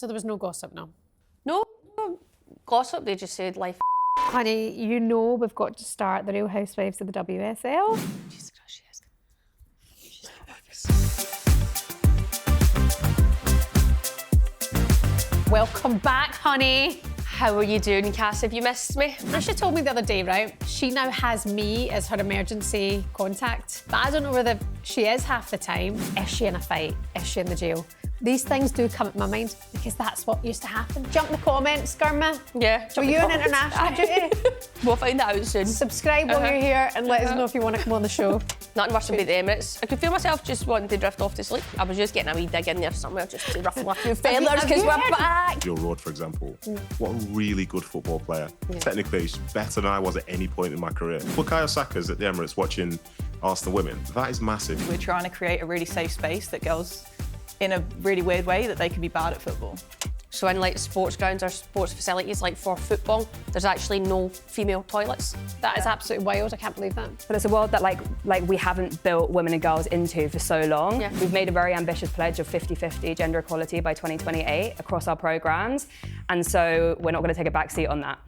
So there was no gossip, no? No gossip, they just said life. Honey, you know we've got to start the Real Housewives of the WSL. Jesus Christ, she is. She's nervous. Welcome back, honey. How are you doing, Cass? Have you missed me? Ruesha told me the other day, right? She now has me as her emergency contact, but I don't know whether she is half the time. Is she in a fight? Is she in the jail? These things do come at my mind because that's what used to happen. Jump in the comments, Gurma. Yeah. Were you in international duty? We'll find that out soon. Subscribe while you're here and let us know if you want to come on the show. Nothing worse than being the Emirates. I could feel myself just wanting to drift off to sleep. I was just getting a wee dig in there somewhere just to ruffle a few feathers because we're back. Joe Road, for example, what a really good football player. Yeah. Technically, he's better than I was at any point in my career. Bukayo Saka's at the Emirates watching Arsenal women. That is massive. We're trying to create a really safe space that girls, in a really weird way, that they can be bad at football. So in like sports grounds or sports facilities, like for football, there's actually no female toilets. That is absolutely wild. I can't believe that. But it's a world that like we haven't built women and girls into for so long. Yeah. We've made a very ambitious pledge of 50-50 gender equality by 2028 across our programmes. And so we're not going to take a back seat on that.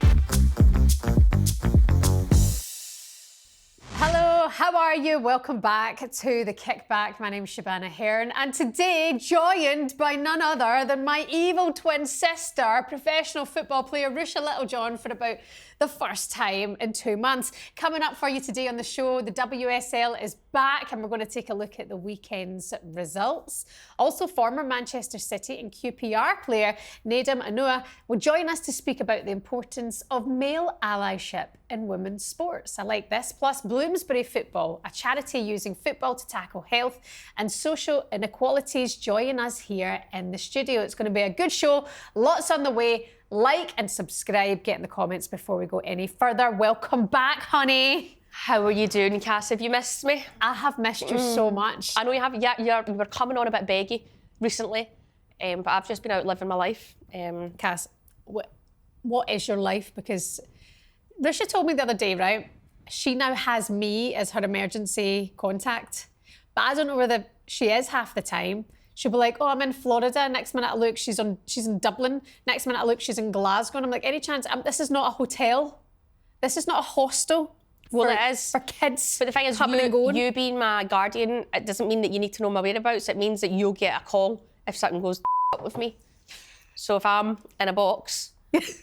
Hello, how are you? Welcome back to The Kickback. My name's Shebahn Aherne, and today joined by none other than my evil twin sister, professional football player Ruesha Littlejohn, for about the first time in 2 months. Coming up for you today on the show, the WSL is back and we're going to take a look at the weekend's results. Also, former Manchester City and QPR player Nedum Onuoha will join us to speak about the importance of male allyship in women's sports. I like this. Plus, Bloomsbury Football, a charity using football to tackle health and social inequalities, join us here in the studio. It's going to be a good show. Lots on the way. Like and subscribe, get in the comments before we go any further. Welcome back, honey. How are you doing, Cass? Have you missed me? I have missed you so much. I know you have. Yeah, you were coming on a bit beggy recently, but I've just been out living my life. Cass, what is your life? Because Ruesha told me the other day, right? She now has me as her emergency contact, but I don't know whether she is half the time. She'll be like, oh, I'm in Florida. Next minute I look, she's in Dublin. Next minute I look, she's in Glasgow. And I'm like, any chance? this is not a hotel. This is not a hostel. Well, it is. For kids. But the thing is, coming and going. you being my guardian, it doesn't mean that you need to know my whereabouts. It means that you'll get a call if something goes up with me. So if I'm in a box,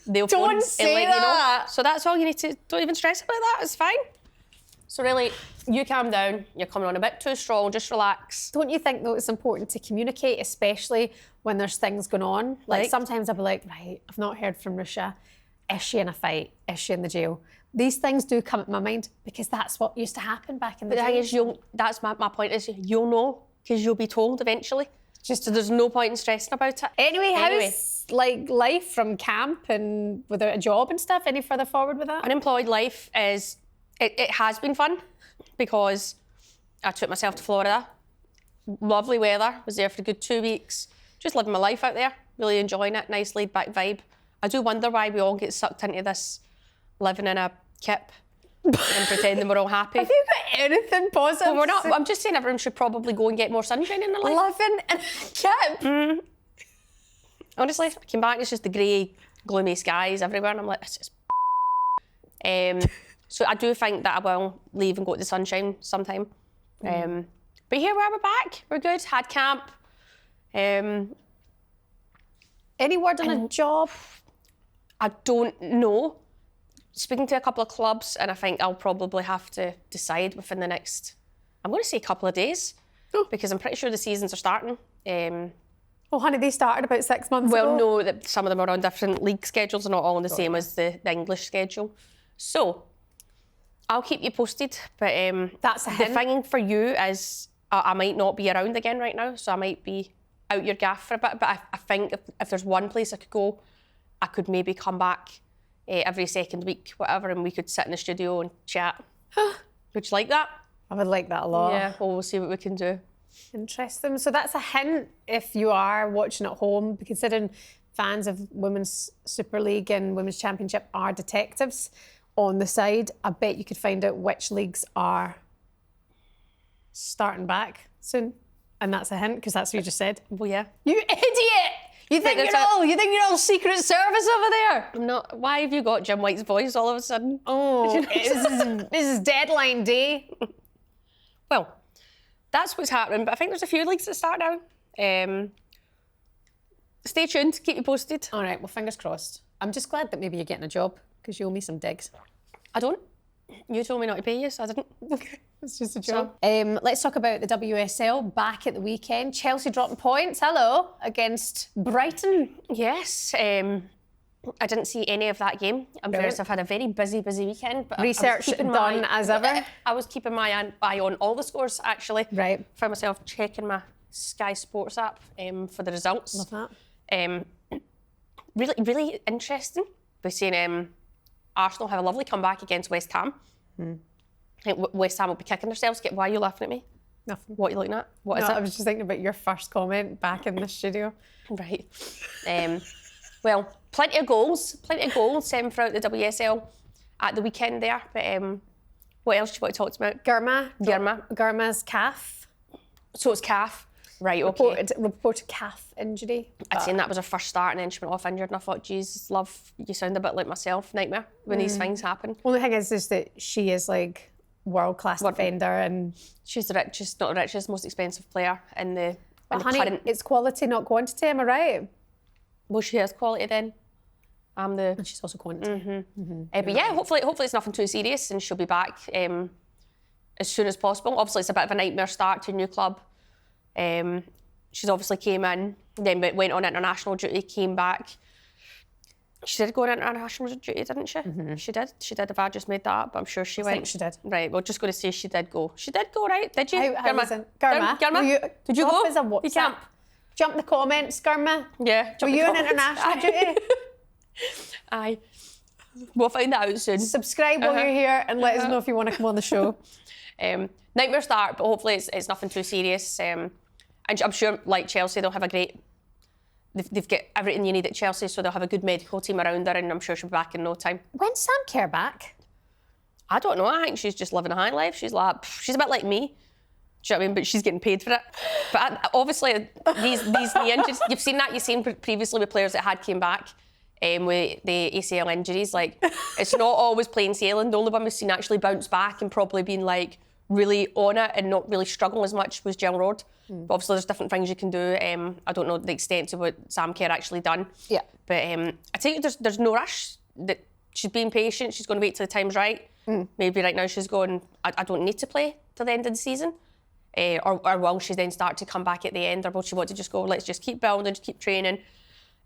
they'll phone and say let that. you know. So that's all you need to, don't even stress about that, it's fine. So really, you calm down, you're coming on a bit too strong, just relax. Don't you think, though, it's important to communicate, especially when there's things going on? Like sometimes I'll be like, right, I've not heard from Ruesha. Is she in a fight? Is she in the jail? These things do come at my mind because that's what used to happen back in the day. But the thing is, that's my point is, you'll know, because you'll be told eventually. Just so there's no point in stressing about it. Anyway, how's like life from camp and without a job and stuff? Any further forward with that? Unemployed life is, it has been fun because I took myself to Florida. Lovely weather, was there for a good 2 weeks. Just living my life out there, really enjoying it, nice laid back vibe. I do wonder why we all get sucked into this living in a kip and pretending we're all happy. Have you got anything positive? Well, we're not. I'm just saying everyone should probably go and get more sunshine in their life. Living in a kip? Honestly, I came back, it's just the grey, gloomy skies everywhere, and I'm like, it's just So I do think that I will leave and go to the sunshine sometime. But here we are, we're back. We're good. Had camp. Any word on a job? I don't know. Speaking to a couple of clubs, and I think I'll probably have to decide within the next, I'm going to say a couple of days, because I'm pretty sure the seasons are starting. Oh, honey, they started about 6 months ago. Well, no, that some of them are on different league schedules and not all on the same as the English schedule. So, I'll keep you posted, but That's a hint. the thing for you is I might not be around again right now, so I might be out your gaff for a bit, but I think if there's one place I could go, I could maybe come back every second week, whatever, and we could sit in the studio and chat. Would you like that? I would like that a lot. Yeah, well, we'll see what we can do. Interesting. So that's a hint if you are watching at home, considering fans of Women's Super League and Women's Championship are detectives on the side. I bet you could find out which leagues are starting back soon. And that's a hint, because that's what you just said. Well, yeah. You idiot! You think you're all Secret Service over there? I'm not. Why have you got Jim White's voice all of a sudden? Oh, this is deadline day. Well, that's what's happening, but I think there's a few leagues that start now. Stay tuned, keep you posted. All right, well, fingers crossed. I'm just glad that maybe you're getting a job because you owe me some digs. I don't. You told me not to pay you, so I didn't. Okay, it's just a joke. Let's talk about the WSL back at the weekend. Chelsea dropping points, hello, against Brighton. Yes, I didn't see any of that game. I'm fairness, I've had a very busy weekend. But Research done as ever. I was keeping my eye on all the scores, actually. Right. Found myself checking my Sky Sports app for the results. Love that. Really interesting. We're seeing Arsenal have a lovely comeback against West Ham. I think West Ham will be kicking themselves. Why are you laughing at me? Nothing. What are you looking at? What is it? I was just thinking about your first comment back in the studio. Right. Well, plenty of goals throughout the WSL at the weekend there. But what else do you want to talk about? Gurma's calf. So it's calf. Right, okay. Reported calf injury. I'd seen that was her first start and then she went off injured and I thought, Jesus, love, you sound a bit like myself, nightmare, when these things happen. Only thing is that she is like world-class defender and... She's the richest, not the richest, most expensive player in the, But honey, current... it's quality, not quantity, am I right? Well, she has quality then. And she's also quantity. But yeah, hopefully it's nothing too serious and she'll be back as soon as possible. Obviously, it's a bit of a nightmare start to a new club. She's obviously came in, then went on international duty, came back. She did go on international duty, didn't she? She did. If I just made that up, I'm sure she went. I think she did. Right, well, just going to say she did go. She did go, right? Did you? Gurma, did you go? As a WhatsApp. You can't. Jump the comments, Gurma. Yeah. Were you on international duty? Aye. We'll find that out soon. Subscribe while you're here and let us know if you want to come on the show. Nightmare start, but hopefully it's nothing too serious. And I'm sure, like Chelsea, they'll have a great... They've got everything you need at Chelsea, so they'll have a good medical team around her, and I'm sure she'll be back in no time. When's Sam Kerr back? I don't know. I think she's just living a high life. She's a bit like me. Do you know what I mean? But she's getting paid for it. But obviously, these knee injuries, you've seen that. You've seen previously with players that had came back with the ACL injuries. Like, it's not always plain sailing. The only one we've seen actually bounce back and probably been like really on it and not really struggle as much was Jill Roord. But obviously there's different things you can do. I don't know the extent of what Sam Kerr actually done. Yeah. But I think there's no rush. That she's being patient. She's going to wait till the time's right. Maybe right now she's going, I don't need to play till the end of the season. Or will she then start to come back at the end? Or will she want to just go, let's just keep building, just keep training?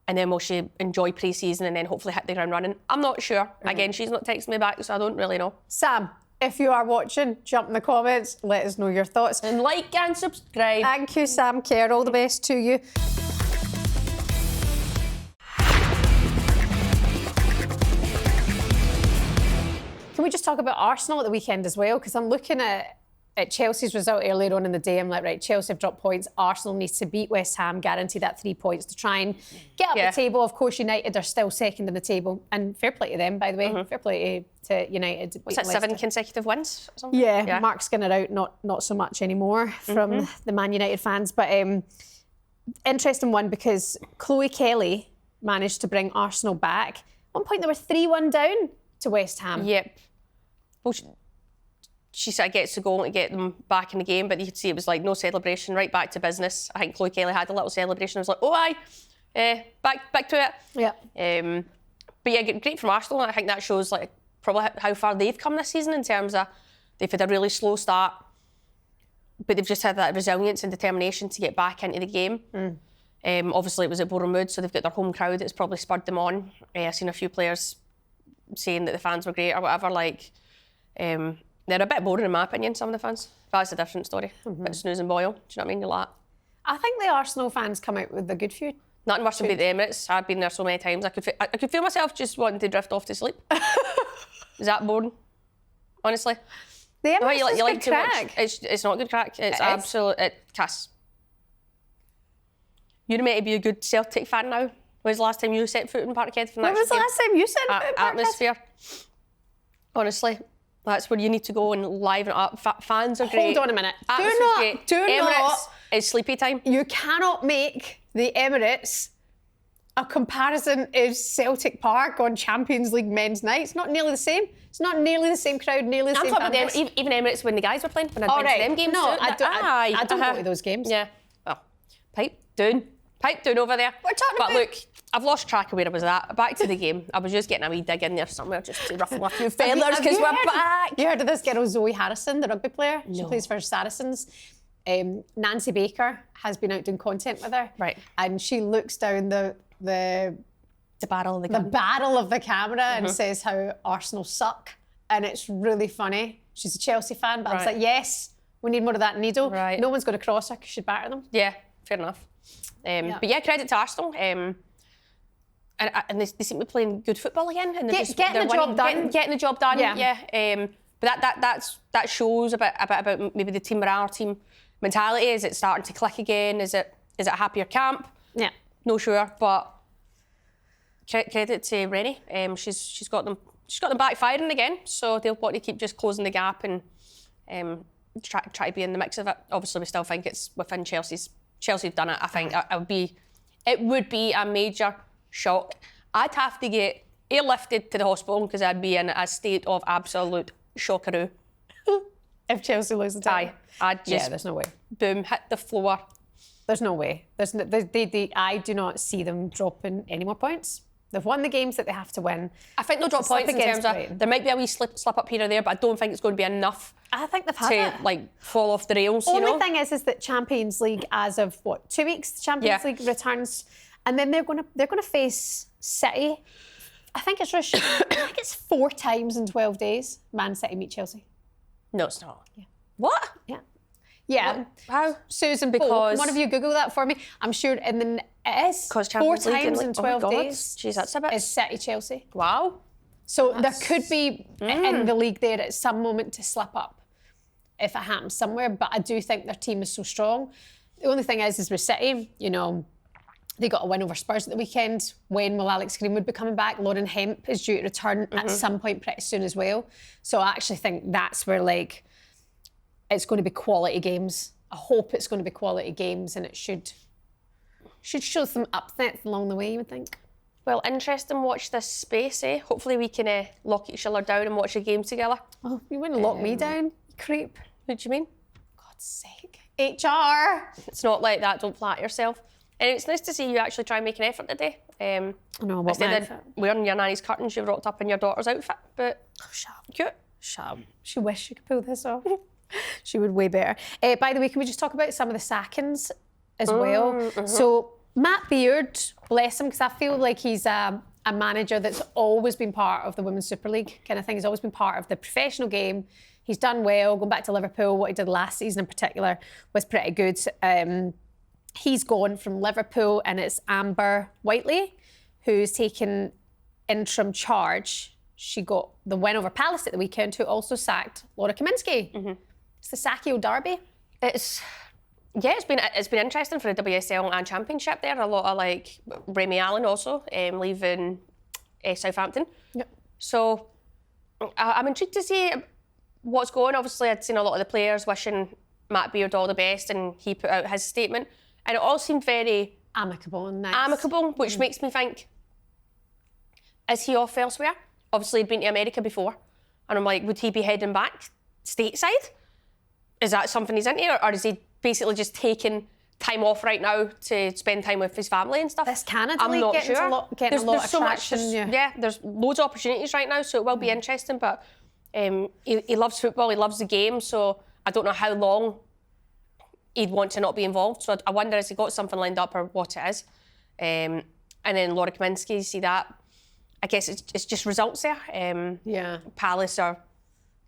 And then will she enjoy pre-season and then hopefully hit the ground running? I'm not sure. Again, she's not texting me back, so I don't really know. Sam, if you are watching, jump in the comments, let us know your thoughts. And like and subscribe. Thank you, Sam Kerr. All the best to you. Can we just talk about Arsenal at the weekend as well? Because I'm looking at Chelsea's result earlier on in the day. I'm like, right, Chelsea have dropped points. Arsenal needs to beat West Ham, guarantee that 3 points to try and get up the table. Of course, United are still second in the table. And fair play to them, by the way. Fair play to United. What's that, 7 consecutive wins or something? Yeah, Mark Skinner out, not so much anymore from the Man United fans. But interesting one because Chloe Kelly managed to bring Arsenal back. At one point, they were 3-1 down to West Ham. Yep. Well, she sort of gets to go to get them back in the game, but you could see it was like no celebration, right back to business. I think Chloe Kelly had a little celebration. I was like, oh, aye, back to it. Yeah. But yeah, great from Arsenal. I think that shows like probably how far they've come this season in terms of they've had a really slow start, but they've just had that resilience and determination to get back into the game. Obviously, it was at Boreham Wood, so they've got their home crowd that's probably spurred them on. I've seen a few players saying that the fans were great or whatever. Like, they're a bit boring in my opinion, some of the fans. But that's a different story. Bit snooze and boil. Do you know what I mean? You're like... I think the Arsenal fans come out with a good few. Nothing worse than beat the Emirates. I've been there so many times. I could feel myself just wanting to drift off to sleep. Is that boring? Honestly. The Emirates is good crack. It's not good crack. It's absolute... Cass. You're meant to be a good Celtic fan now. When was the last time you set foot in Parkhead? When was the last time you set foot in Parkhead? Atmosphere. Honestly. That's where you need to go and liven it up. Fans are great. Hold on a minute. Emirates is sleepy time. You cannot make the Emirates a comparison is Celtic Park on Champions League men's night. It's not nearly the same. It's not nearly the same crowd, nearly the I'm same talking fan about base. even Emirates when the guys were playing, when I went to them games. No, too. I don't go to those games. Yeah. Well, pipe down over there. We're talking but about- look, I've lost track of where I was at. Back to the game. I was just getting a wee dig in there somewhere just to ruffle a few feathers Have because you we're heard- back. You heard of this girl, Zoe Harrison, the rugby player? She No. plays for Saracens. Nancy Baker has been out doing content with her. Right. And she looks down the barrel of the the gun. barrel of the camera and says how Arsenal suck. And it's really funny. She's a Chelsea fan, but I was Right. like, yes, we need more of that needle. Right. No one's going to cross her because she'd batter them. Yeah, fair enough. But yeah, credit to Arsenal. And they seem to be playing good football again. And they're Getting they're the job winning. done. Getting the job done. Yeah. Yeah. But that shows a bit about maybe the team morale, team mentality. Is it starting to click again? Is it a happier camp? Yeah. No sure, but credit to Rennie. She's got them back firing again. So they'll want to keep just closing the gap and try to be in the mix of it. Obviously, we still think it's within Chelsea's. Chelsea've done it. I think it would be a major shock. I'd have to get airlifted to the hospital because I'd be in a state of absolute shockaroo. If Chelsea lose the title. I'd just there's no way. boom, hit the floor. There's no way. I do not see them dropping any more points. They've won the games that they have to win. I think they'll drop Slip points in against terms Brighton. of there might be a wee slip up here or there, but I don't think it's going to be enough I think they've had to it. like fall off the rails. Only you know? thing is that Champions League, as of 2 weeks, the Champions Yeah. League returns, and then they're gonna face City. I think it's Ruesha. I think it's 4 times in 12 days. Man City meet Chelsea. No, it's not. Yeah. What? Yeah. Yeah. How? Susan, because Because- one of you Google that for me. I'm sure, and then it is 'Cause 4 Champions League times and in like, oh my 12 God. days. Jeez, that's a bit- Is City Chelsea. Wow. So there could be in the league there at some moment to slip up if it happens somewhere. But I do think their team is so strong. The only thing is with City, you know, they got a win over Spurs at the weekend. When will Alex Greenwood be coming back? Lauren Hemp is due to return at some point pretty soon as well. So I actually think that's where like it's going to be quality games. I hope it's going to be quality games, and it should show some upsets along the way, you would think. Well, interesting. Watch this space, eh? Hopefully we can lock each other down and watch a game together. Oh, you wouldn't lock me down, you creep. What do you mean? God's sake. HR. It's not like that. Don't flatter yourself. And it's nice to see you actually try and make an effort today. I know what my Instead of outfit. wearing your nanny's curtains, you've rocked up in your daughter's outfit. But Shut up. cute. Shut up. She wished she could pull this off. She would way better. By the way, can we just talk about some of the sackings as well? So Matt Beard, bless him, because I feel like he's a manager that's always been part of the Women's Super League kind of thing. He's always been part of the professional game. He's done well, going back to Liverpool. What he did last season in particular was pretty good. He's gone from Liverpool, and it's Amber Whiteley who's taken interim charge. She got the win over Palace at the weekend, who also sacked Laura Kaminsky. It's the Sakio Derby. It's been interesting for the WSL and Championship there. A lot of like Remy Allen also leaving Southampton. Yep. So I'm intrigued to see what's going. Obviously, I'd seen a lot of the players wishing Matt Beard all the best, and he put out his statement, and it all seemed very Amicable and nice. amicable, which makes me think, is he off elsewhere? Obviously, he'd been to America before, and I'm like, would he be heading back stateside? Is that something he's into, or is he basically just taking time off right now to spend time with his family and stuff? This Canada I'm League not getting sure. a lot of so much. traction. There's loads of opportunities right now, so it will be interesting. But he loves football, he loves the game, so I don't know how long he'd want to not be involved. So I wonder, has he got something lined up or what it is? And then Laura Kaminsky, you see that. I guess it's just results there. Yeah. Palace are,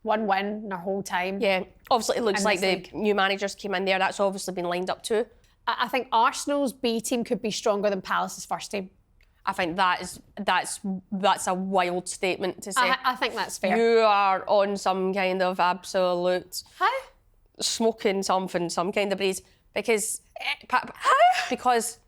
One win in our whole time. yeah, obviously it looks And like the this league. new managers came in there. That's obviously been lined up too. I think Arsenal's B team could be stronger than Palace's first team. I think that's a wild statement to say. I think that's fair. You are on some kind of absolute How? smoking something, some kind of breeze, because because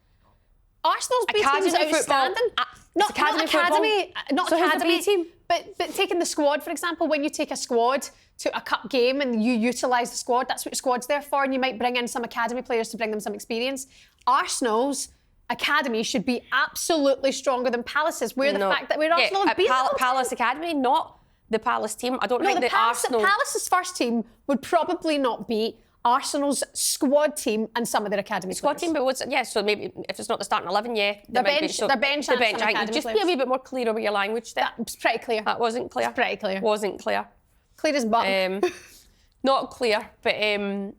Arsenal's B team's Academy football- outstanding. it's academy football. Not So who's the academy B team? But taking the squad, for example, when you take a squad to a cup game and you utilise the squad, that's what your squad's there for, and you might bring in some academy players to bring them some experience. Arsenal's Academy should be absolutely stronger than Palace's. Where the fact that we're Arsenal have beaten them. Palace Academy, not the Palace team. I don't think the Arsenal... Palace's first team would probably not beat Arsenal's squad team and some of their academy squad players. team, but so maybe if it's not the starting 11, their bench. Their bench. I think just be a wee bit more clear over your language there. That's pretty clear. That wasn't clear. It's pretty clear. Wasn't clear. Clear as button. Not clear, but I'm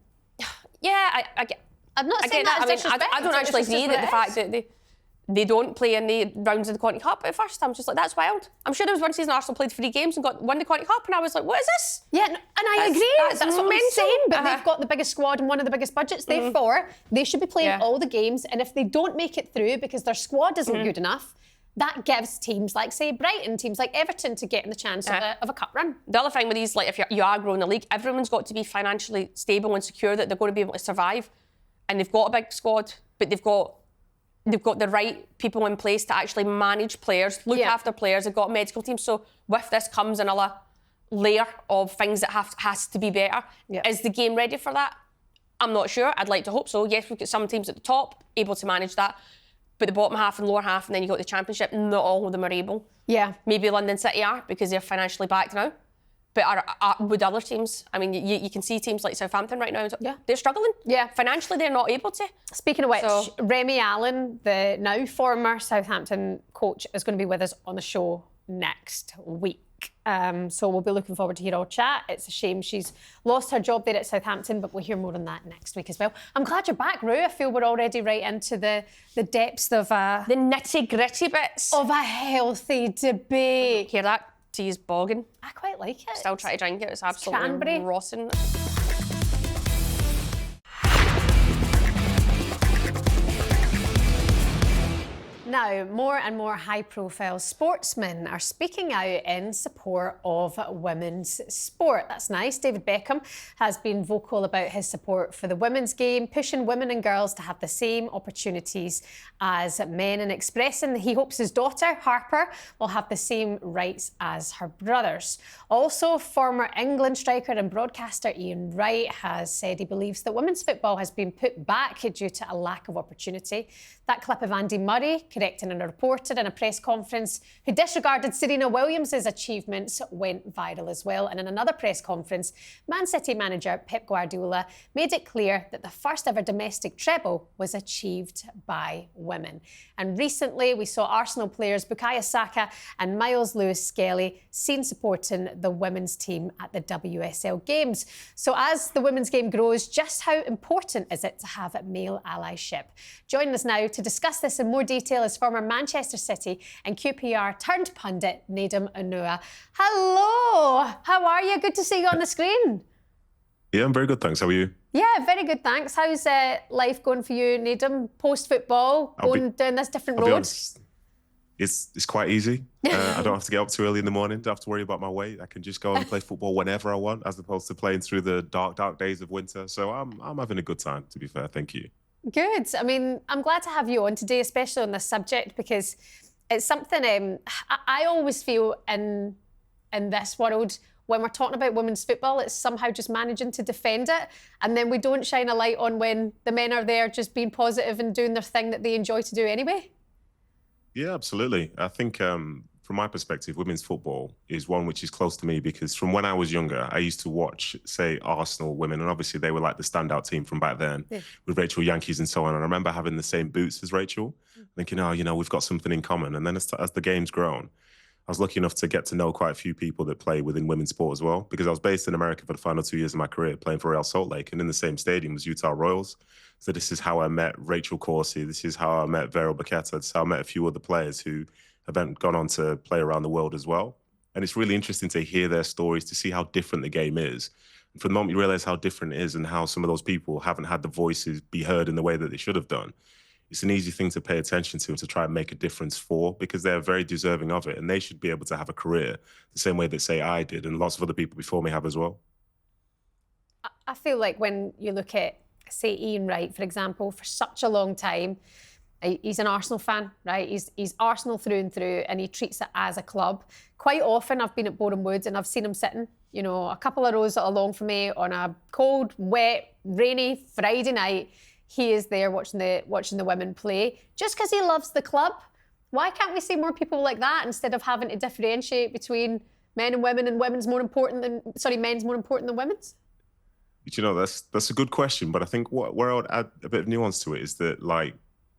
not saying that. I don't actually agree that the fact that they don't play in the rounds of the Conti Cup at first. I'm just like, that's wild. I'm sure there was one season Arsenal played 3 games and won the Conti Cup, and I was like, what is this? Yeah, and I agree. That's what I'm saying. But they've got the biggest squad and one of the biggest budgets. Therefore, they should be playing all the games. And if they don't make it through because their squad isn't good enough, that gives teams like, say, Brighton, teams like Everton to get in the chance of a cup run. The other thing with these, like, if you are growing the league, everyone's got to be financially stable and secure that they're going to be able to survive. And they've got a big squad, but they've got the right people in place to actually manage players, look after players. They've got a medical team. So with this comes another layer of things that has to be better. Is the game ready for that? I'm not sure. I'd like to hope so. Yes, we've got some teams at the top able to manage that, but the bottom half and lower half, and then you got the Championship, not all of them are able. Yeah. Maybe London City are because they're financially backed now. But would other teams? I mean, you can see teams like Southampton right now. They're struggling. Yeah. Financially, they're not able to. Speaking of which, Remy Allen, the now former Southampton coach, is going to be with us on the show next week. So we'll be looking forward to hear all chat. It's a shame she's lost her job there at Southampton, but we'll hear more on that next week as well. I'm glad you're back, Rue. I feel we're already right into the depths of the nitty-gritty bits of a healthy debate. Hear that? Tea is bogging. I quite like it. Still try to drink it. It's absolutely rotten. Now, more and more high-profile sportsmen are speaking out in support of women's sport. That's nice. David Beckham has been vocal about his support for the women's game, pushing women and girls to have the same opportunities as men and expressing he hopes his daughter, Harper, will have the same rights as her brothers. Also, former England striker and broadcaster Ian Wright has said he believes that women's football has been put back due to a lack of opportunity. That clip of Andy Murray correcting a reporter in a press conference who disregarded Serena Williams' achievements went viral as well. And in another press conference, Man City manager Pep Guardiola made it clear that the first ever domestic treble was achieved by women. And recently we saw Arsenal players Bukayo Saka and Miles Lewis-Skelly seen supporting the women's team at the WSL Games. So as the women's game grows, just how important is it to have male allyship? Joining us now to discuss this in more detail is former Manchester City and QPR turned pundit Nedum Onuoha. Hello, how are you? Good to see you on the screen. Yeah, I'm very good, thanks. How are you? Yeah, very good, thanks. How's life going for you, Nedum? Post-football, down this different road? Honest, it's quite easy. I don't have to get up too early in the morning. Don't have to worry about my weight. I can just go and play football whenever I want, as opposed to playing through the dark days of winter. So I'm having a good time, to be fair. Thank you. Good. I mean, I'm glad to have you on today, especially on this subject, because it's something I always feel in this world, when we're talking about women's football, it's somehow just managing to defend it. And then we don't shine a light on when the men are there just being positive and doing their thing that they enjoy to do anyway. Yeah, absolutely. I think from my perspective, women's football is one which is close to me because from when I was younger, I used to watch, say, Arsenal women, and obviously they were like the standout team from back then with Rachel Yankees and so on. And I remember having the same boots as Rachel, thinking, oh, we've got something in common. And then as the game's grown, I was lucky enough to get to know quite a few people that play within women's sport as well, because I was based in America for the final 2 years of my career playing for Real Salt Lake, and in the same stadium was Utah Royals. So this is how I met Rachel Corsi. This is how I met Vero Baqueta. This is how I met a few other players who have then gone on to play around the world as well. And it's really interesting to hear their stories, to see how different the game is. And for the moment you realize how different it is and how some of those people haven't had the voices be heard in the way that they should have done, it's an easy thing to pay attention to and to try and make a difference for, because they're very deserving of it and they should be able to have a career the same way that, say, I did and lots of other people before me have as well. I feel like when you look at, say, Ian Wright, for example, for such a long time, he's an Arsenal fan, right? He's Arsenal through and through, and he treats it as a club. Quite often, I've been at Boreham Wood and I've seen him sitting, a couple of rows along from me on a cold, wet, rainy Friday night. he is there watching the women play, just because he loves the club. Why can't we see more people like that instead of having to differentiate between men and women and men's more important than women's? You know, that's a good question, but I think where I would add a bit of nuance to it is that, like,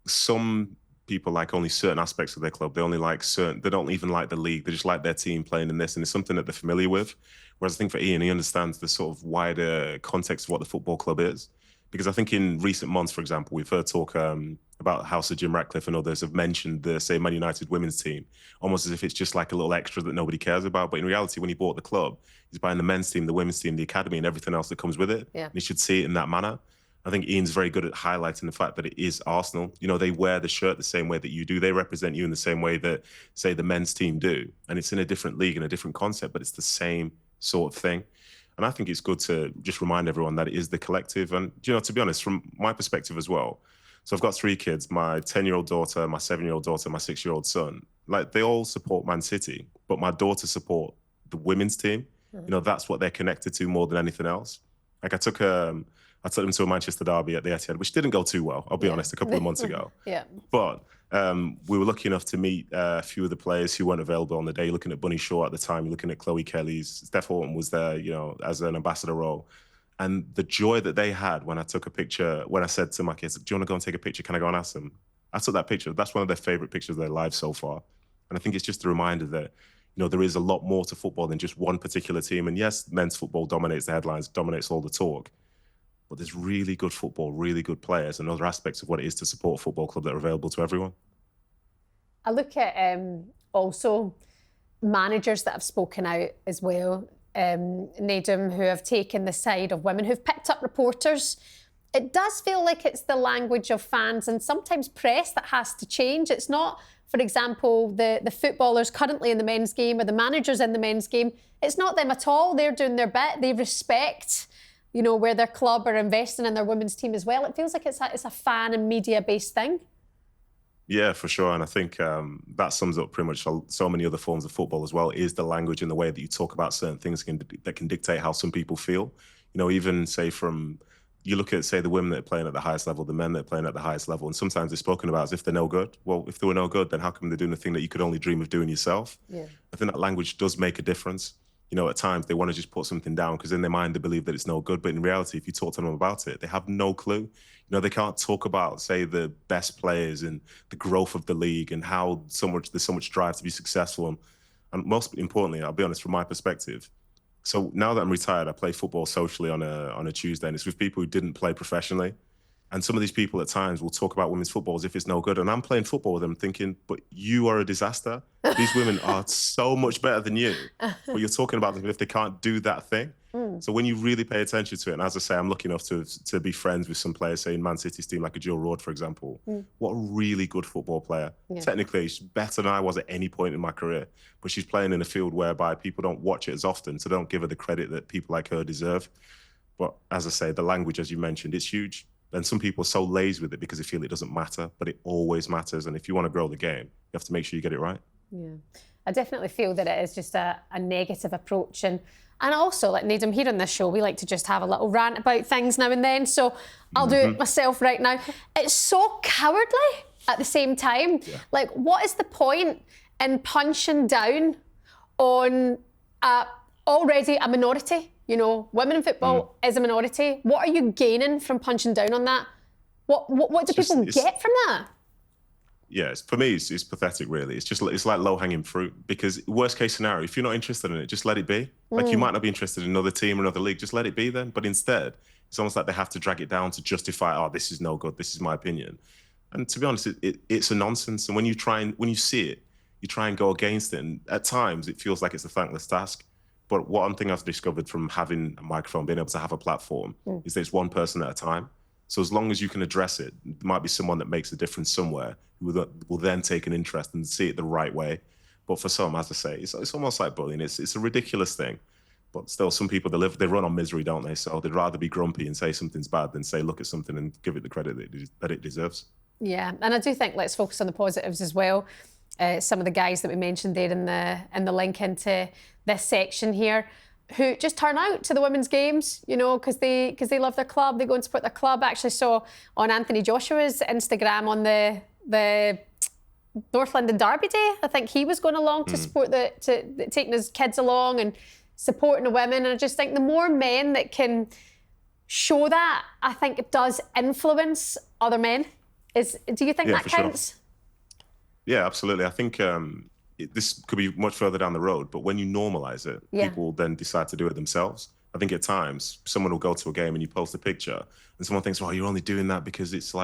some people like only certain aspects of their club. They only like they don't even like the league. They just like their team playing in this, and it's something that they're familiar with. Whereas I think for Ian, he understands the sort of wider context of what the football club is. Because I think in recent months, for example, we've heard talk about how Sir Jim Ratcliffe and others have mentioned the, say, Man United women's team, almost as if it's just like a little extra that nobody cares about. But in reality, when he bought the club, he's buying the men's team, the women's team, the academy, and everything else that comes with it. Yeah. And he should see it in that manner. I think Ian's very good at highlighting the fact that it is Arsenal. You know, they wear the shirt the same way that you do. They represent you in the same way that, say, the men's team do. And it's in a different league and a different concept, but it's the same sort of thing. And I think it's good to just remind everyone that it is the collective. And, you know, to be honest, from my perspective as well, so I've got 3 kids, my 10-year-old daughter, my 7-year-old daughter, my 6-year-old son. Like, they all support Man City, but my daughter support the women's team. You know, that's what they're connected to more than anything else. Like, I took them to a Manchester derby at the Etihad, which didn't go too well, I'll be honest, a couple of months ago. Yeah. But we were lucky enough to meet a few of the players who weren't available on the day. Looking at Bunny Shaw at the time, looking at Chloe Kelly's, Steph Horton was there, you know, as an ambassador role. And the joy that they had when I took a picture, when I said to my kids, do you want to go and take a picture? Can I go and ask them? I took that picture. That's one of their favorite pictures of their lives so far. And I think it's just a reminder that, you know, there is a lot more to football than just one particular team. And yes, men's football dominates the headlines, dominates all the talk. But there's really good football, really good players, and other aspects of what it is to support a football club that are available to everyone. I look at also managers that have spoken out as well, Nedum, who have taken the side of women, who've picked up reporters. It does feel like it's the language of fans and sometimes press that has to change. It's not, for example, the footballers currently in the men's game or the managers in the men's game. It's not them at all. They're doing their bit. They respect, you know, where their club are investing in their women's team as well. It feels like it's a fan and media-based thing. Yeah, for sure. And I think that sums up pretty much so many other forms of football as well, is the language and the way that you talk about certain things that can dictate how some people feel. You know, even say you look at, say, the women that are playing at the highest level, the men that are playing at the highest level, and sometimes they're spoken about as if they're no good. Well, if they were no good, then how come they're doing the thing that you could only dream of doing yourself? Yeah. I think that language does make a difference. You know, at times they want to just put something down because in their mind they believe that it's no good. But in reality, if you talk to them about it, they have no clue. You know, they can't talk about, say, the best players and the growth of the league and how there's so much drive to be successful. And most importantly, I'll be honest, from my perspective, so now that I'm retired, I play football socially on a Tuesday, and it's with people who didn't play professionally. And some of these people at times will talk about women's football as if it's no good. And I'm playing football with them thinking, but you are a disaster. These women are so much better than you. But you're talking about them if they can't do that thing. So when you really pay attention to it, and as I say, I'm lucky enough to be friends with some players, say in Man City's team, like a Jill Roord, for example. What a really good football player. Yeah. Technically, she's better than I was at any point in my career. But she's playing in a field whereby people don't watch it as often, so they don't give her the credit that people like her deserve. But as I say, the language, as you mentioned, it's huge. And some people are so lazy with it because they feel it doesn't matter, but it always matters. And if you want to grow the game, you have to make sure you get it right. Yeah, I definitely feel that it is just a negative approach. And also, like Nedum, here on this show, we like to just have a little rant about things now and then. So I'll do it myself right now. It's so cowardly at the same time. Yeah. Like, what is the point in punching down on already a minority? You know, women in football is a minority. What are you gaining from punching down on that? What do people get from that? Yeah, for me, it's pathetic, really. It's like low-hanging fruit, because worst case scenario, if you're not interested in it, just let it be. Like, you might not be interested in another team or another league, just let it be then. But instead, it's almost like they have to drag it down to justify, oh, this is no good, this is my opinion. And to be honest, it's a nonsense. And when you see it, you try and go against it. And at times, it feels like it's a thankless task. But one thing I've discovered from having a microphone, being able to have a platform, is that it's one person at a time. So as long as you can address it, there might be someone that makes a difference somewhere who will then take an interest and see it the right way. But for some, as I say, it's almost like bullying. It's a ridiculous thing. But still, some people, they run on misery, don't they? So they'd rather be grumpy and say something's bad than say, look at something and give it the credit that it deserves. Yeah, and I do think let's focus on the positives as well. Some of the guys that we mentioned there in the link into this section here. who just turn out to the women's games, you know, because they love their club, they go and support their club. I actually saw on Anthony Joshua's Instagram on the North London Derby Day, I think he was going along to support taking his kids along and supporting the women. And I just think the more men that can show that, I think it does influence other men. Do you think that counts? Sure. Yeah, absolutely. I think this could be much further down the road, but when you normalise it, people then decide to do it themselves. I think at times someone will go to a game and you post a picture and someone thinks, well, you're only doing that because it's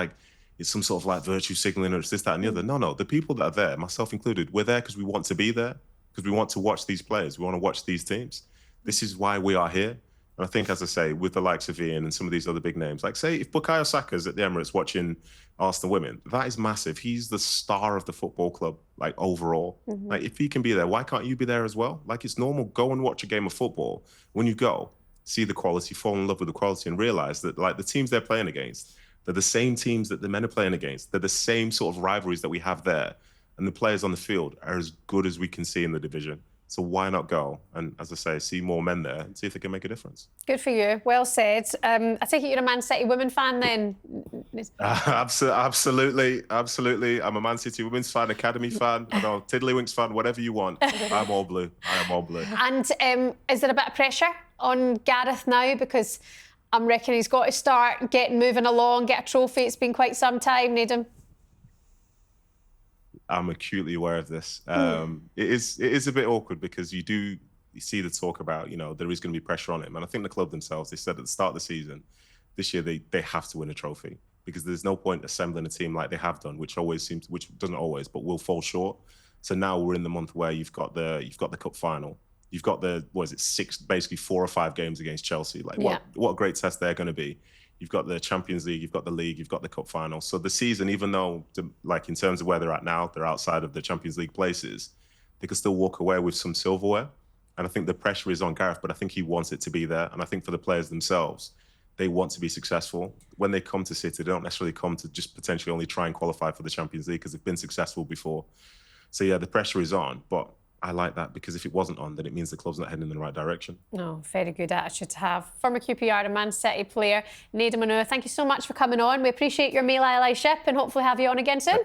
some sort of like virtue signaling or it's this, that and the other. No, the people that are there, myself included, we're there because we want to be there, because we want to watch these players. We want to watch these teams. This is why we are here. And I think, as I say, with the likes of Ian and some of these other big names, like say if Bukayo Saka's at the Emirates watching Arsenal women, that is massive. He's the star of the football club, like overall. Like if he can be there, why can't you be there as well? Like it's normal. Go and watch a game of football. When you go, see the quality, fall in love with the quality and realise that like the teams they're playing against, they're the same teams that the men are playing against. They're the same sort of rivalries that we have there. And the players on the field are as good as we can see in the division. So why not go and, as I say, see more men there and see if they can make a difference? Good for you. Well said. I take it you're a Man City women fan then? Absolutely. I'm a Man City women's fan, academy fan, Tiddlywinks fan, whatever you want. I'm all blue. I am all blue. And is there a bit of pressure on Gareth now? Because I'm reckoning he's got to start moving along, get a trophy. It's been quite some time, Nedum. I'm acutely aware of this. It is a bit awkward because you see the talk about, there is going to be pressure on him. And I think the club themselves, they said at the start of the season, this year they have to win a trophy because there's no point assembling a team like they have done, which doesn't always, but will fall short. So now we're in the month where you've got the cup final. You've got basically 4 or 5 games against Chelsea. What a great test they're going to be. You've got the Champions League, you've got the league, you've got the cup final. So the season, even though, in terms of where they're at now, they're outside of the Champions League places, they could still walk away with some silverware. And I think the pressure is on Gareth, but I think he wants it to be there. And I think for the players themselves, they want to be successful. When they come to City, they don't necessarily come to just potentially only try and qualify for the Champions League because they've been successful before. So yeah, the pressure is on, but I like that because if it wasn't on, then it means the club's not heading in the right direction. No, very good attitude to have. Former QPR and Man City player, Nedum Onuoha, thank you so much for coming on. We appreciate your meal Allyship and hopefully have you on again soon.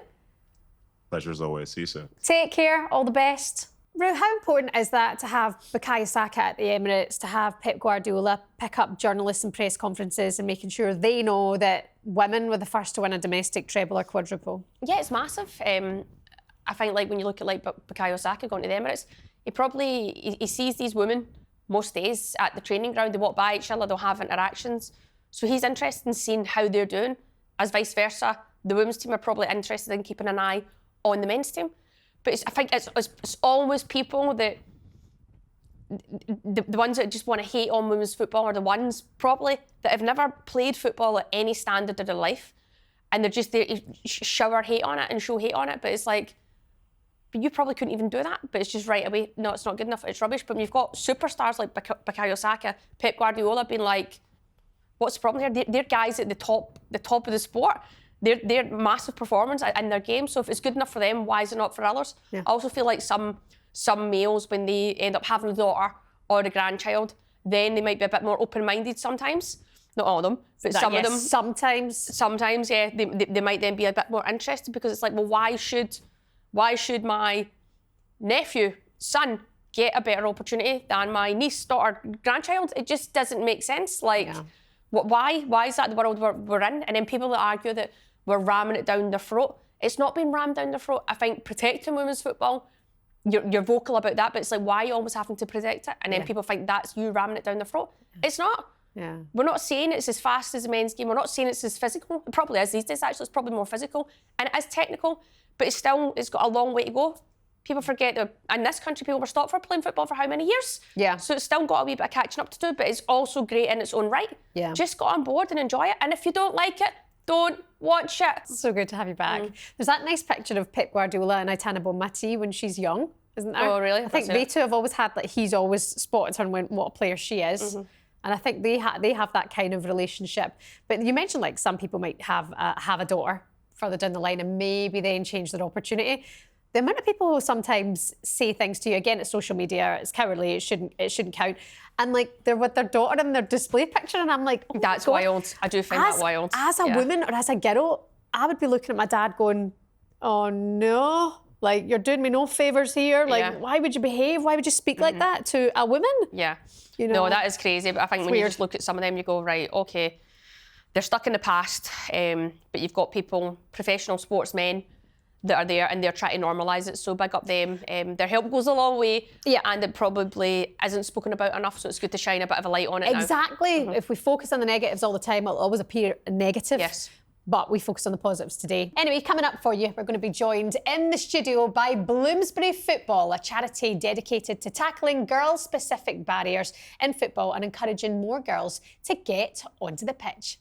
Pleasure as always. See you soon. Take care. All the best. Ru, how important is that to have Bukayo Saka at the Emirates, to have Pep Guardiola pick up journalists and press conferences and making sure they know that women were the first to win a domestic treble or quadruple? Yeah, it's massive. I think when you look at Bukayo Saka going to the Emirates, he sees these women most days at the training ground. They walk by each other, they'll have interactions. So he's interested in seeing how they're doing. As vice versa, the women's team are probably interested in keeping an eye on the men's team. But I think it's always people that the ones that just want to hate on women's football are the ones probably that have never played football at any standard of their life, and they're just there to shower hate on it and show hate on it. But it's but you probably couldn't even do that. But it's just right away, no, it's not good enough, it's rubbish. But when you've got superstars like Bukayo Saka, Pep Guardiola being like, what's the problem here? They're guys at the top of the sport. They're massive performance in their game. So if it's good enough for them, why is it not for others? Yeah. I also feel like some males, when they end up having a daughter or a grandchild, then they might be a bit more open-minded sometimes. Not all of them, but some of them. Sometimes, yeah, they might then be a bit more interested because it's well, why should my nephew, son, get a better opportunity than my niece, daughter, grandchild? It just doesn't make sense. Why is that the world we're in? And then people that argue that we're ramming it down their throat. It's not being rammed down their throat. I think protecting women's football, you're vocal about that, but it's why are you always having to protect it? And then people think that's you ramming it down their throat. It's not. Yeah. We're not saying it's as fast as the men's game. We're not saying it's as physical. It probably is these days, actually. It's probably more physical. And it is technical, but it's got a long way to go. People forget that in this country, people were stopped for playing football for how many years? Yeah. So it's still got a wee bit of catching up to do, but it's also great in its own right. Yeah. Just get on board and enjoy it. And if you don't like it, don't watch it. So good to have you back. There's that nice picture of Pep Guardiola and Aitana Bonmati when she's young, isn't there? Oh, really? I think they two have always had, he's always spotted her and went, what a player she is. Mm-hmm. And I think they have that kind of relationship. But you mentioned some people might have a daughter further down the line and maybe then change their opportunity. the amount of people who sometimes say things to you, again, it's social media, it's cowardly, it shouldn't count. And like they're with their daughter in their display picture, and I'm like, oh That's God. wild. I do find that wild. As a woman or as a girl, I would be looking at my dad going, oh no, like you're doing me no favours here. Like, why would you behave? Why would you speak like that to a woman? Yeah. You know? No, that is crazy. But I think when you just look at some of them, you go, right, okay, they're stuck in the past, but you've got people, professional sportsmen, that are there and they're trying to normalise it, so big up them. Their help goes a long way, and it probably isn't spoken about enough, so it's good to shine a bit of a light on it Exactly. now. If we focus on the negatives all the time, it'll always appear negative. Yes. But we focus on the positives today. Anyway, coming up for you, we're going to be joined in the studio by Bloomsbury Football, a charity dedicated to tackling girl-specific barriers in football and encouraging more girls to get onto the pitch.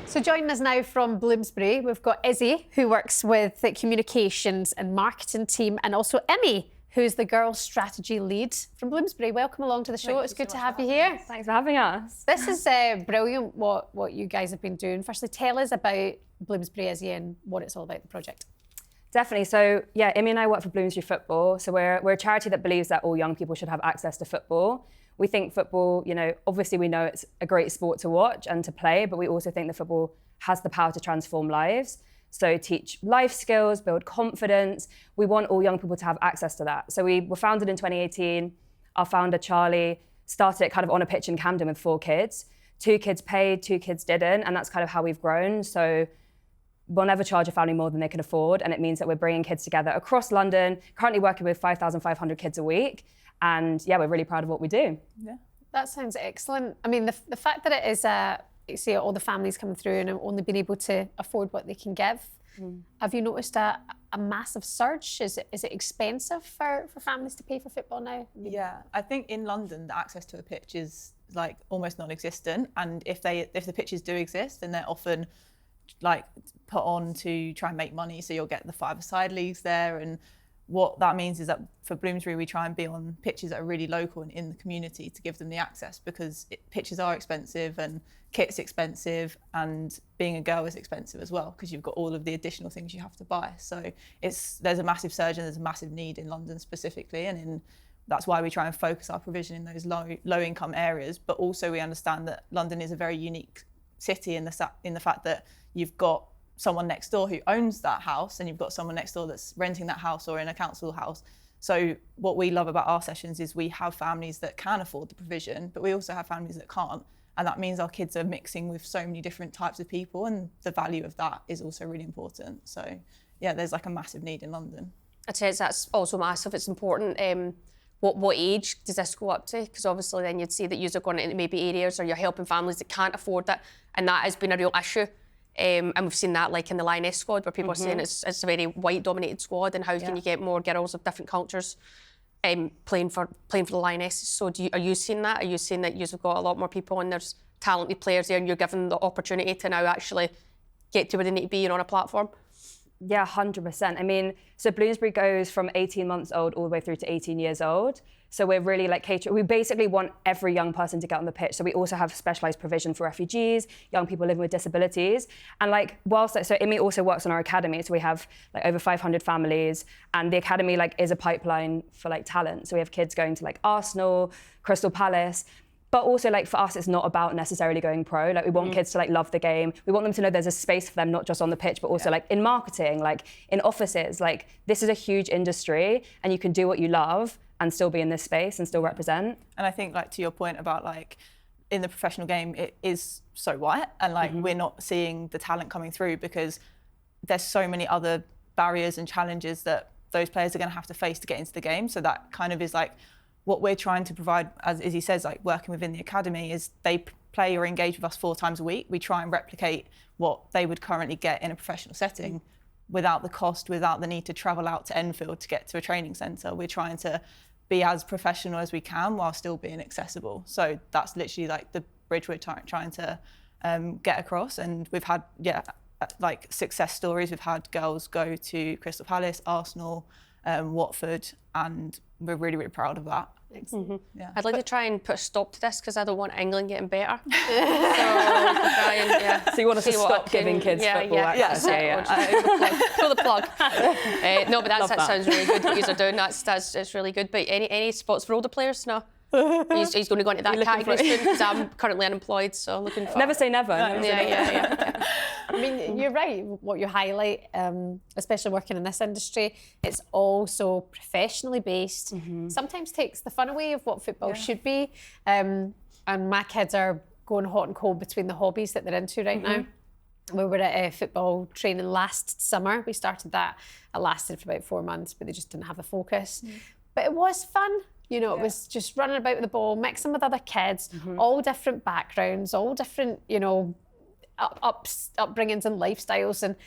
So joining us now from Bloomsbury, we've got Izzy, who works with the communications and marketing team, and also Emmy, who's the girls' strategy lead from Bloomsbury. Welcome along to the show. It's good to have you here. Thanks for having us. This is brilliant what you guys have been doing. Firstly, tell us about Bloomsbury, Izzy, and what it's all about, the project. Definitely. So, yeah, Emmy and I work for Bloomsbury Football. So we're a charity that believes that all young people should have access to football. We think football, obviously we know it's a great sport to watch and to play, but we also think that football has the power to transform lives. So teach life skills, build confidence. We want all young people to have access to that. So we were founded in 2018. Our founder, Charlie, started it kind of on a pitch in Camden with 4 kids. 2 kids paid, 2 kids didn't, and that's kind of how we've grown. So we'll never charge a family more than they can afford, and it means that we're bringing kids together across London, currently working with 5,500 kids a week. And yeah, we're really proud of what we do. Yeah, that sounds excellent. I mean, the fact that it is you see all the families coming through and only being able to afford what they can give. Have you noticed a massive surge? Is it expensive for families to pay for football now? Yeah, I think in London the access to a pitch is like almost non-existent, and if the pitches do exist, then they're often like put on to try and make money. So you'll get the 5-a-side leagues there, and what that means is that for Bloomsbury, we try and be on pitches that are really local and in the community to give them the access, because pitches are expensive and kit's expensive, and being a girl is expensive as well, because you've got all of the additional things you have to buy. So there's a massive surge and there's a massive need in London specifically, and that's why we try and focus our provision in those low income areas. But also we understand that London is a very unique city in the fact that you've got someone next door who owns that house, and you've got someone next door that's renting that house or in a council house. So what we love about our sessions is we have families that can afford the provision, but we also have families that can't. And that means our kids are mixing with so many different types of people, and the value of that is also really important. So yeah, there's like a massive need in London. I'd say that's also massive. It's important. What age does this go up to? Because obviously then you'd see that you're going into maybe areas or you're helping families that can't afford it, and that has been a real issue. And we've seen that like in the Lioness squad, where people are saying it's a very white-dominated squad, and how can you get more girls of different cultures playing for the Lionesses? So are you seeing that? Are you seeing that you've got a lot more people and there's talented players there, and you're given the opportunity to now actually get to where they need to be and on a platform? Yeah, 100%. I mean, so Bloomsbury goes from 18 months old all the way through to 18 years old. So we're really like catering. We basically want every young person to get on the pitch. So we also have specialised provision for refugees, young people living with disabilities. And like, so Emmy also works on our academy. So we have like over 500 families, and the academy like is a pipeline for like talent. So we have kids going to like Arsenal, Crystal Palace. But also, like, for us, it's not about necessarily going pro. Like, we want kids to, like, love the game. We want them to know there's a space for them, not just on the pitch, but also, like, in marketing, like, in offices. Like, this is a huge industry, and you can do what you love and still be in this space and still represent. And I think, like, to your point about, like, in the professional game, it is so white, and, like, we're not seeing the talent coming through because there's so many other barriers and challenges that those players are going to have to face to get into the game. So that kind of is, like, what we're trying to provide, as he says, like working within the academy, is they play or engage with us 4 times a week. We try and replicate what they would currently get in a professional setting without the cost, without the need to travel out to Enfield to get to a training centre. We're trying to be as professional as we can while still being accessible. So that's literally like the bridge we're trying to get across. And we've had, like success stories. We've had girls go to Crystal Palace, Arsenal, Watford, and we're really, really proud of that. Yeah. I'd like to try and put a stop to this because I don't want England getting better. So you want us to stop giving kids football access? Pull the plug. No, but that sounds really good. What you're doing, it's really good. But any spots for older players? No. He's going to go into that category soon because I'm currently unemployed, so looking for. Never say never. Yeah. I mean, you're right. What you highlight, especially working in this industry, it's all so professionally based. Sometimes takes the fun away of what football should be. And my kids are going hot and cold between the hobbies that they're into right now. We were at a football training last summer. We started that. It lasted for about 4 months, but they just didn't have the focus. But it was fun. You know, it was just running about with the ball, mixing with other kids, all different backgrounds, all different, you know, upbringings and lifestyles, and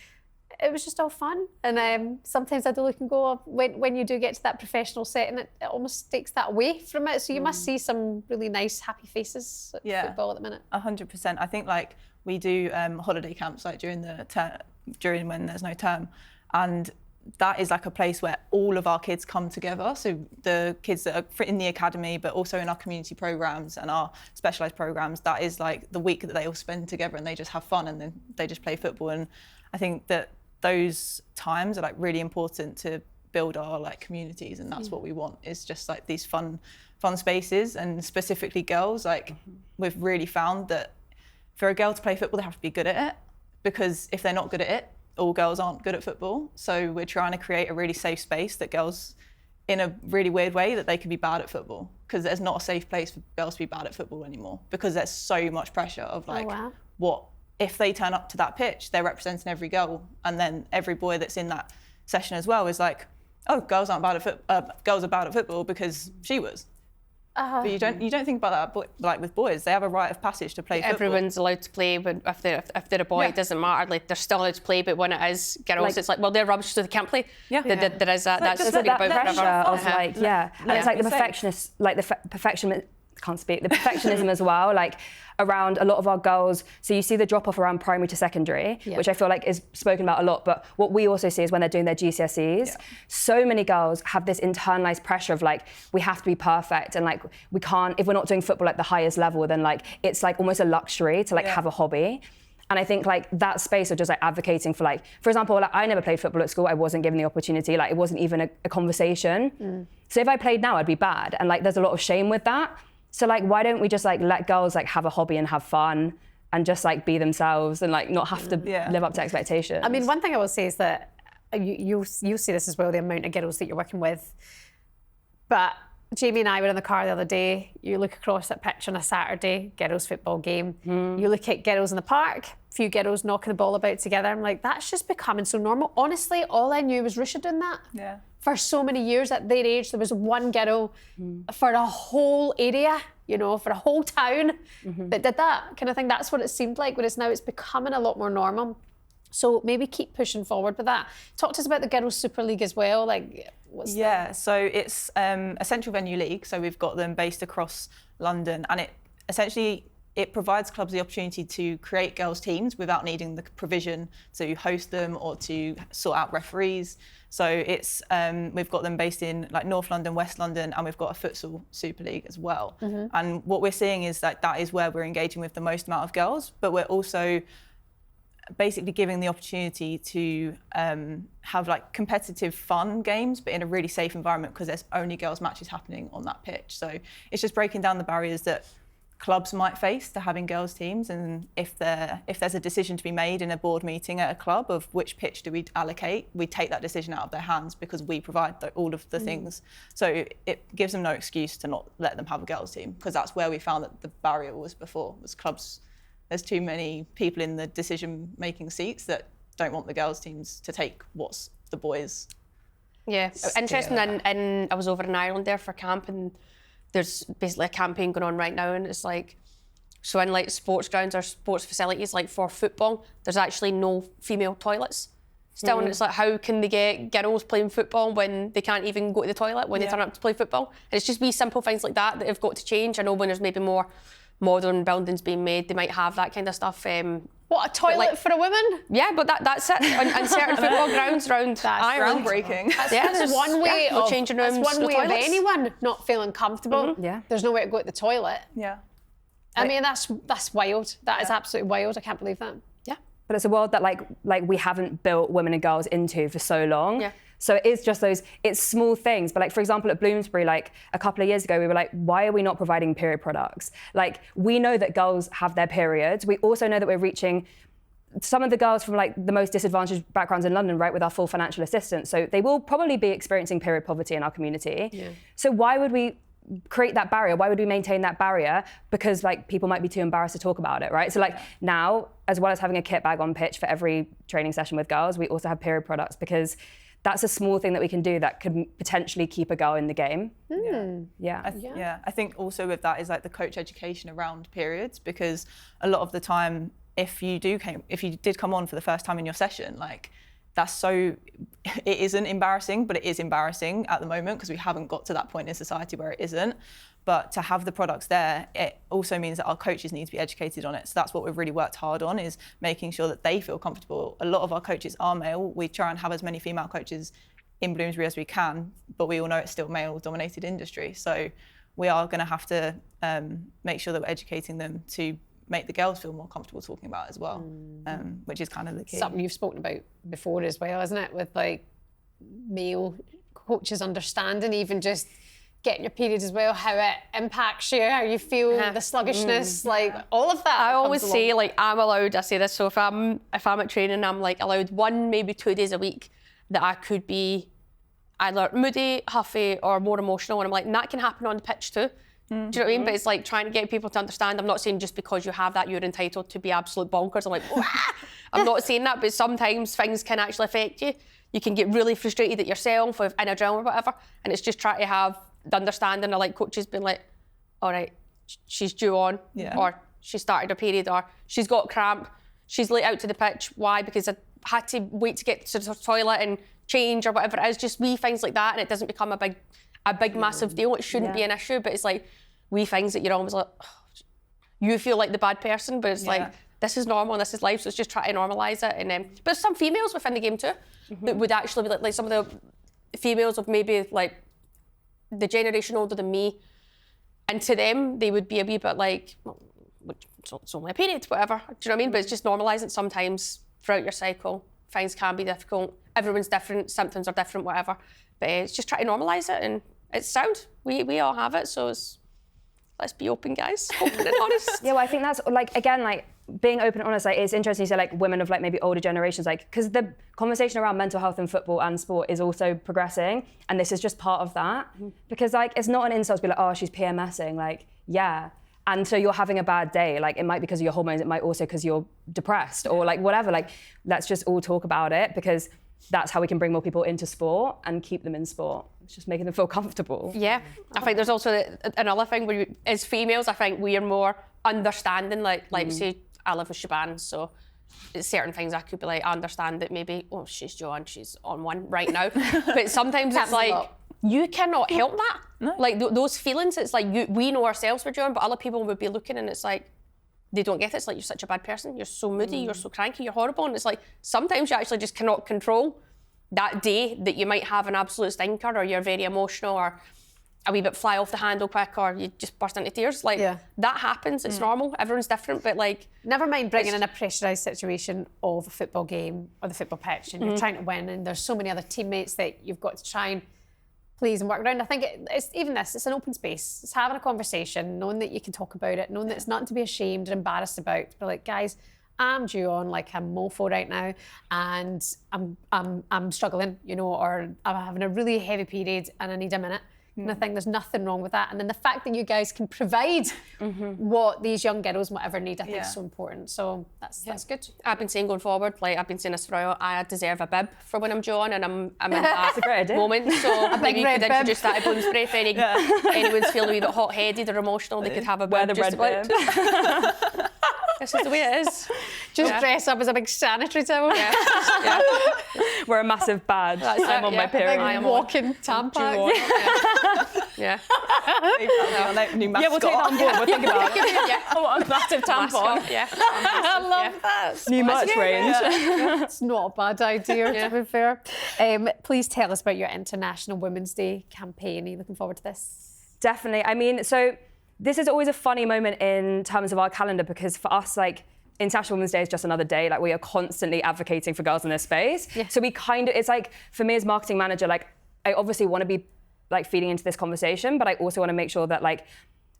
it was just all fun. And sometimes I do look and go, when you do get to that professional setting, it almost takes that away from it. So you must see some really nice, happy faces at football at the minute. 100%. I think like we do holiday camps like during when there's no term, and that is like a place where all of our kids come together. So the kids that are in the academy, but also in our community programs and our specialised programs, that is like the week that they all spend together and they just have fun and then they just play football. And I think that those times are like really important to build our like communities, and that's what we want, is just like these fun spaces. And specifically girls, like we've really found that for a girl to play football, they have to be good at it, because if they're not good at it, all girls aren't good at football. So we're trying to create a really safe space that girls, in a really weird way, that they can be bad at football, because there's not a safe place for girls to be bad at football anymore, because there's so much pressure of like, what if they turn up to that pitch, they're representing every girl, and then every boy that's in that session as well is like, oh, girls are bad at football because she was. But you don't think about that, but like with boys, they have a rite of passage to play football. Everyone's allowed to play, but if they're a boy, it doesn't matter. Like they're still allowed to play, but when it is girls, it's like, well, they're rubbish, so they can't play. There is that. That's just been that about pressure forever. of like, and it's like the perfectionist, like the perfectionism as well, like around a lot of our girls. So you see the drop off around primary to secondary, which I feel like is spoken about a lot. But what we also see is when they're doing their GCSEs, so many girls have this internalized pressure of like, we have to be perfect, and like we can't, if we're not doing football at the highest level, then like it's like almost a luxury to like have a hobby. And I think like that space of just like advocating for like, for example, like I never played football at school. I wasn't given the opportunity. Like it wasn't even a conversation. So if I played now, I'd be bad. And like there's a lot of shame with that. So like, why don't we just like let girls like have a hobby and have fun and just like be themselves and like not have to live up to expectations? I mean, one thing I will say is that you'll see this as well, the amount of girls that you're working with. But Jamie and I were in the car the other day. You look across that pitch on a Saturday, girls' football game. You look at girls in the park, a few girls knocking the ball about together. I'm like, that's just becoming so normal. Honestly, all I knew was Ruesha doing that. For so many years at their age, there was one girl for a whole area, you know, for a whole town that did that kind of thing. That's what it seemed like, whereas now it's becoming a lot more normal. So maybe keep pushing forward with that. Talk to us about the Girls' Super League as well. Like, what's that? So it's a central venue league. So we've got them based across London, and it provides clubs the opportunity to create girls' teams without needing the provision to host them or to sort out referees. So it's we've got them based in like North London, West London, and we've got a futsal Super League as well. And what we're seeing is that is where we're engaging with the most amount of girls, but we're also basically giving the opportunity to have like competitive fun games, but in a really safe environment, because there's only girls matches happening on that pitch. So it's just breaking down the barriers that clubs might face to having girls teams, and if there's a decision to be made in a board meeting at a club of which pitch do we allocate, we take that decision out of their hands because we provide all of the things. So it gives them no excuse to not let them have a girls team, because that's where we found that the barrier was before, was clubs. There's too many people in the decision-making seats that don't want the girls teams to take what's the boys. Yeah, interesting. And I was over in Ireland there for camp, and there's basically a campaign going on right now, and it's like, so in like sports grounds or sports facilities, like for football, there's actually no female toilets still, and it's like, how can they get girls playing football when they can't even go to the toilet when they turn up to play football? And it's just wee simple things like that have got to change. I know when there's maybe more modern buildings being made, they might have that kind of stuff. What, a toilet for a woman? Yeah, but that's it. On certain football grounds around Ireland. Groundbreaking. That's one way no of changing rooms, that's one no way toilets. of anyone not feeling comfortable. Yeah. There's nowhere to go to the toilet. Yeah. I mean, that's wild. That is absolutely wild. I can't believe that. Yeah. But it's a world that like we haven't built women and girls into for so long. Yeah. So it is just it's small things. But like, for example, at Bloomsbury, like a couple of years ago, we were like, why are we not providing period products? Like, we know that girls have their periods. We also know that we're reaching some of the girls from like the most disadvantaged backgrounds in London, right, with our full financial assistance. So they will probably be experiencing period poverty in our community. Yeah. So why would we create that barrier? Why would we maintain that barrier? Because like people might be too embarrassed to talk about it, right? So like now, as well as having a kit bag on pitch for every training session with girls, we also have period products, because that's a small thing that we can do that could potentially keep a girl in the game. I think also with that is like the coach education around periods, because a lot of the time, if you did come on for the first time in your session, like it isn't embarrassing, but it is embarrassing at the moment because we haven't got to that point in society where it isn't. But to have the products there, it also means that our coaches need to be educated on it. So that's what we've really worked hard on, is making sure that they feel comfortable. A lot of our coaches are male. We try and have as many female coaches in Bloomsbury as we can, but we all know it's still male-dominated industry. So we are going to have to make sure that we're educating them to make the girls feel more comfortable talking about it as well, which is kind of the key. Something you've spoken about before as well, isn't it? With like male coaches understanding even just getting your period as well, how it impacts you, how you feel, the sluggishness, like all of that. I always say, like, I'm allowed, I say this, so if I'm at training, I'm like allowed 1, maybe 2 days a week that I could be either moody, huffy, or more emotional, and I'm like, and that can happen on the pitch too. Do you know what I mean? But it's like trying to get people to understand. I'm not saying just because you have that, you're entitled to be absolute bonkers. I'm like, wah! I'm not saying that, but sometimes things can actually affect you. You can get really frustrated at yourself in a drill or whatever, and it's just trying to have the understanding of like coaches being like, all right, she's due on, or she started her period, or she's got cramp, she's late out to the pitch. Why? Because I had to wait to get to the toilet and change or whatever it is. Just wee things like that, and it doesn't become a big massive deal. It shouldn't be an issue, but it's like wee things that you're always like, oh, you feel like the bad person, but it's like, this is normal and this is life, so it's just try to normalise it. And but some females within the game too that would actually be like some of the females of maybe like the generation older than me, and to them they would be a wee bit like, well, it's only a period, whatever. Do you know what I mean? But it's just normalising sometimes throughout your cycle. Things can be difficult. Everyone's different. Symptoms are different. Whatever. But it's just try to normalise it, and it's sound. We all have it, so let's be open, guys. Open and honest. Yeah, well, I think that's like, again, like being open and honest. Like, it's interesting you say like women of like maybe older generations, like, because the conversation around mental health in football and sport is also progressing, and this is just part of that. Because like, it's not an insult to be like, oh, she's PMSing. Like, yeah. And so you're having a bad day. Like, it might be because of your hormones. It might also because you're depressed or like whatever. Like, let's just all talk about it, because that's how we can bring more people into sport and keep them in sport. It's just making them feel comfortable. Yeah, I think there's also another thing where as females, I think we are more understanding. Like say, I live with Shebahn, so certain things I could be like, I understand that maybe, oh, she's Joanne, she's on one right now. But sometimes it's like, you cannot help that. No. Like those feelings, it's like we know ourselves we're doing, but other people would be looking and it's like, they don't get it. It's like, you're such a bad person. You're so moody, you're so cranky, you're horrible. And it's like, sometimes you actually just cannot control that day that you might have an absolute stinker, or you're very emotional, or a wee bit fly off the handle quick, or you just burst into tears. Like, that happens. It's normal. Everyone's different, but like... Never mind bringing in a pressurised situation of a football game or the football pitch, and you're trying to win, and there's so many other teammates that you've got to try and please and work around. I think it's even this, it's an open space. It's having a conversation, knowing that you can talk about it, knowing that it's nothing to be ashamed or embarrassed about. But like, guys, I'm due on like a mofo right now, and I'm struggling, you know, or I'm having a really heavy period and I need a minute. And I think there's nothing wrong with that. And then the fact that you guys can provide what these young girls, whatever need, I think is so important. So that's good. I've been saying going forward, like I've been saying this for a while, I deserve a bib for when I'm due on, and I'm in that moment. So maybe you could introduce that at Bloomsbury. If anyone's feeling a wee bit hot-headed or emotional, they could have a bib. Wear the red bib. This is the way it is. Just dress up as a big sanitary towel. Wear a massive badge. I'm on my period. Like walking tampon. Yeah. New mascot. Yeah, we'll take that on board. We'll think about it. Yeah. What a massive tampon. Mascot, yeah. I love that. New merch range. It's not a bad idea, to be fair. Please tell us about your International Women's Day campaign. Are you looking forward to this? Definitely. I mean, so this is always a funny moment in terms of our calendar because for us, like, International Women's Day is just another day. Like, we are constantly advocating for girls in this space. Yeah. So we kind of, it's like, for me as marketing manager, like, I obviously want to be like feeding into this conversation, but I also want to make sure that like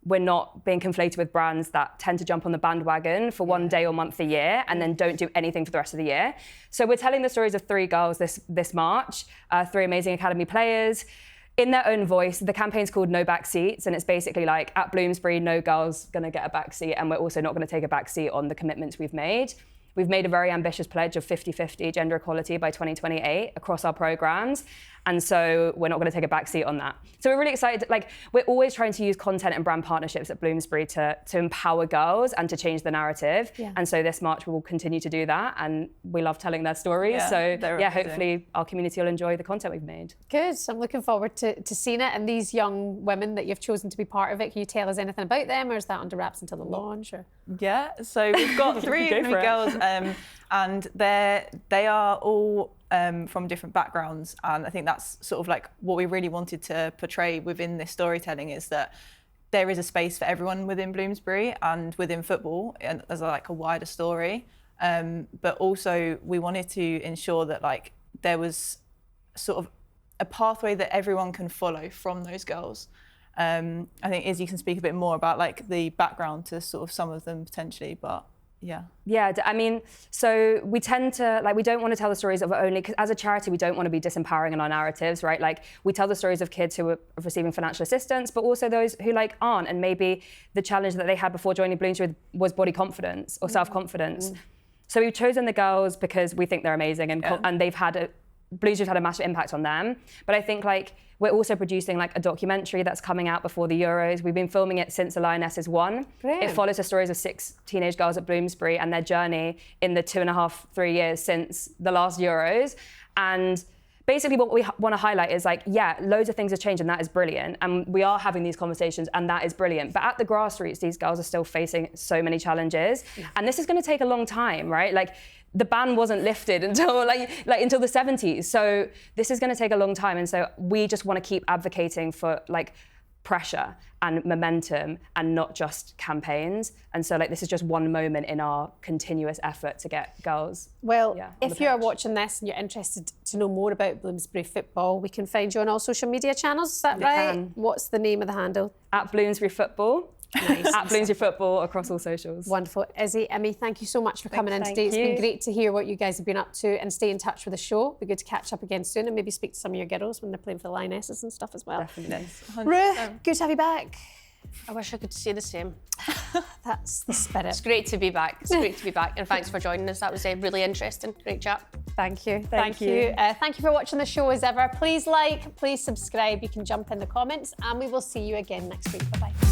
we're not being conflated with brands that tend to jump on the bandwagon for one day or month a year and then don't do anything for the rest of the year. So we're telling the stories of 3 girls this March, 3 amazing academy players. In their own voice, the campaign's called No Back Seats, and it's basically like, at Bloomsbury, no girl's gonna get a back seat, and we're also not gonna take a back seat on the commitments we've made. We've made a very ambitious pledge of 50-50 gender equality by 2028 across our programs. And so we're not going to take a back seat on that. So we're really excited. Like, we're always trying to use content and brand partnerships at Bloomsbury to empower girls and to change the narrative. Yeah. And so this March we will continue to do that. And we love telling their stories. Yeah, so hopefully our community will enjoy the content we've made. Good. So I'm looking forward to seeing it. And these young women that you've chosen to be part of it, can you tell us anything about them, or is that under wraps until the launch? Or? Yeah. So we've got 3 academy girls, and they are all from different backgrounds, and I think that's sort of like what we really wanted to portray within this storytelling, is that there is a space for everyone within Bloomsbury and within football, and as like a wider story. But also we wanted to ensure that like there was sort of a pathway that everyone can follow from those girls. I think Izzy can speak a bit more about like the background to sort of some of them potentially, but. Yeah, I mean, so we tend to, like, we don't want to tell the stories of only, because as a charity, we don't want to be disempowering in our narratives, right? Like, we tell the stories of kids who are receiving financial assistance, but also those who, like, aren't, and maybe the challenge that they had before joining Bloomsbury was body confidence or self-confidence. So we've chosen the girls because we think they're amazing, and they've had Bloomsbury's had a massive impact on them. But I think, like, we're also producing like a documentary that's coming out before the Euros. We've been filming it since the Lionesses won. Brilliant. It follows the stories of 6 teenage girls at Bloomsbury and their journey in the 2.5-3 years since the last Euros. And basically what we want to highlight is like, yeah, loads of things have changed and that is brilliant. And we are having these conversations and that is brilliant. But at the grassroots, these girls are still facing so many challenges. Yeah. And this is going to take a long time, right? Like, the ban wasn't lifted until until the 70s. So this is going to take a long time. And so we just want to keep advocating for like pressure and momentum and not just campaigns. And so like this is just one moment in our continuous effort to get girls. Well, if you're watching this and you're interested to know more about Bloomsbury Football, we can find you on all social media channels. Is that right? What's the name of the handle? At Bloomsbury Football. Nice. At Bloomsbury Football across all socials. Wonderful. Izzy, Emmy, thank you so much for coming in today. It's been great to hear what you guys have been up to, and stay in touch with the show. It'd be good to catch up again soon and maybe speak to some of your girls when they're playing for the Lionesses and stuff as well. Definitely. Rue, good to have you back. I wish I could say the same. That's the spirit. It's great to be back. It's great to be back. And thanks for joining us. That was really interesting. Great chat. Thank you. Thank you. Thank you for watching the show as ever. Please like, please subscribe. You can jump in the comments, and we will see you again next week. Bye-bye.